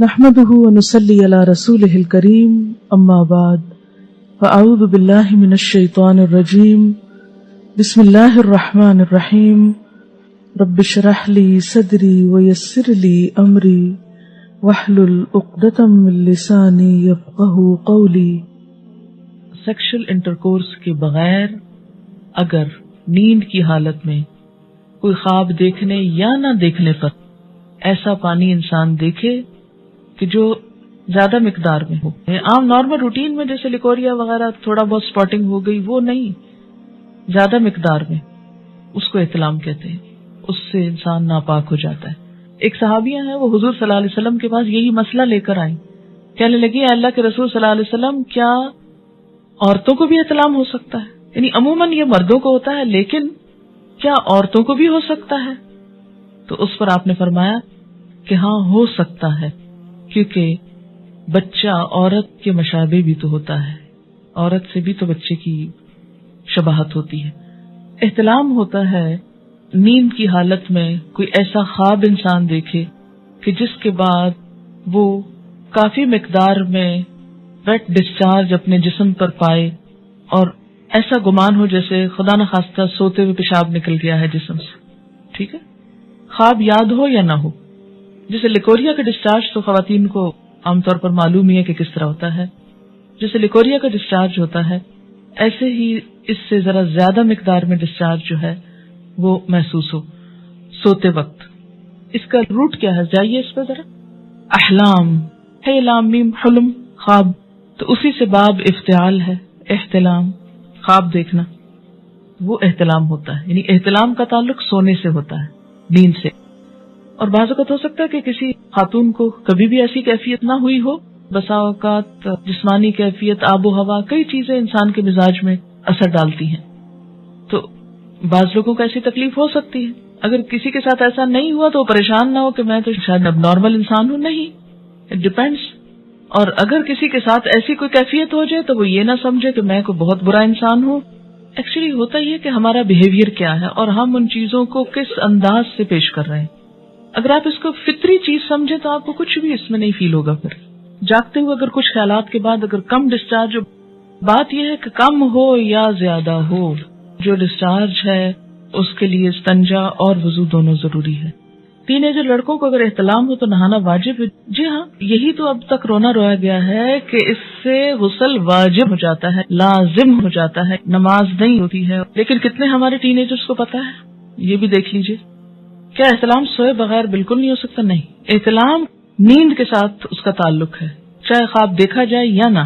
نحمده ونصلي على رسوله الكريم اما بعد فاعوذ بالله من الشيطان الرجيم بسم الله الرحمن الرحيم رب اشرح لي صدري ويسر لي امري واحلل عقدة من لساني يفقهوا قولي۔ سیکشل انٹرکورس کے بغیر اگر نیند کی حالت میں کوئی خواب دیکھنے یا نہ دیکھنے پر ایسا پانی انسان دیکھے کہ جو زیادہ مقدار میں ہو، عام نارمل روٹین میں جیسے لیکوریا وغیرہ تھوڑا بہت سپاٹنگ ہو گئی، وہ نہیں، زیادہ مقدار میں، اس کو احتلام کہتے ہیں، اس سے انسان ناپاک ہو جاتا ہے۔ ایک صحابیہ ہیں، وہ حضور صلی اللہ علیہ وسلم کے پاس یہی مسئلہ لے کر آئیں، کہنے لگی اے اللہ کے رسول صلی اللہ علیہ وسلم، کیا عورتوں کو بھی احتلام ہو سکتا ہے؟ یعنی عموماً یہ مردوں کو ہوتا ہے، لیکن کیا عورتوں کو بھی ہو سکتا ہے؟ تو اس پر آپ نے فرمایا کہ ہاں ہو سکتا ہے، کیونکہ بچہ عورت کے مشابہ بھی تو ہوتا ہے، عورت سے بھی تو بچے کی شباہت ہوتی ہے۔ احتلام ہوتا ہے نیند کی حالت میں کوئی ایسا خواب انسان دیکھے کہ جس کے بعد وہ کافی مقدار میں ویٹ ڈسچارج اپنے جسم پر پائے اور ایسا گمان ہو جیسے خدا نخواستہ سوتے ہوئے پیشاب نکل گیا ہے جسم سے، ٹھیک ہے، خواب یاد ہو یا نہ ہو۔ جیسے لیکوریا کا ڈسچارج تو خواتین کو عام طور پر معلوم ہی ہے کہ کس طرح ہوتا ہے، جیسے لیکوریا کا ڈسچارج ہوتا ہے ایسے ہی اس سے ذرا زیادہ مقدار میں ڈسچارج جو ہے وہ محسوس ہو سوتے وقت۔ اس کا روٹ کیا ہے؟ جائیے اس پہ ذرا، احلام ہے، لام میم حلم، خواب، تو اسی سے باب افتعال ہے، احتلام، خواب دیکھنا، وہ احتلام ہوتا ہے، یعنی احتلام کا تعلق سونے سے ہوتا ہے، نیند سے۔ اور بعض اوقات ہو سکتا ہے کہ کسی خاتون کو کبھی بھی ایسی کیفیت نہ ہوئی ہو، بسا اوقات جسمانی کیفیت، آب و ہوا، کئی چیزیں انسان کے مزاج میں اثر ڈالتی ہیں، تو بعض لوگوں کو ایسی تکلیف ہو سکتی ہے۔ اگر کسی کے ساتھ ایسا نہیں ہوا تو پریشان نہ ہو کہ میں تو شاید اب نارمل انسان ہوں، نہیں، اٹ ڈیپینڈس۔ اور اگر کسی کے ساتھ ایسی کوئی کیفیت ہو جائے تو وہ یہ نہ سمجھے کہ میں کوئی بہت برا انسان ہوں۔ ایکچولی ہوتا یہ کہ ہمارا بیہیویئر کیا ہے اور ہم ان چیزوں کو کس انداز سے پیش کر رہے ہیں۔ اگر آپ اس کو فطری چیز سمجھیں تو آپ کو کچھ بھی اس میں نہیں فیل ہوگا۔ پھر جاگتے ہوئے اگر کچھ خیالات کے بعد اگر کم ڈسچارج، بات یہ ہے کہ کم ہو یا زیادہ ہو، جو ڈسچارج ہے اس کے لیے استنجا اور وضو دونوں ضروری ہے۔ ٹین ایجر لڑکوں کو اگر احتلام ہو تو نہانا واجب ہے، جی ہاں، یہی تو اب تک رونا رویا گیا ہے کہ اس سے غسل واجب ہو جاتا ہے، لازم ہو جاتا ہے، نماز نہیں ہوتی ہے، لیکن کتنے ہمارے ٹین ایجرز کو پتا ہے؟ یہ بھی دیکھ لیجئے۔ کیا احتلام سوئے بغیر بالکل نہیں ہو سکتا؟ نہیں، احتلام نیند کے ساتھ اس کا تعلق ہے، چاہے خواب دیکھا جائے یا نہ۔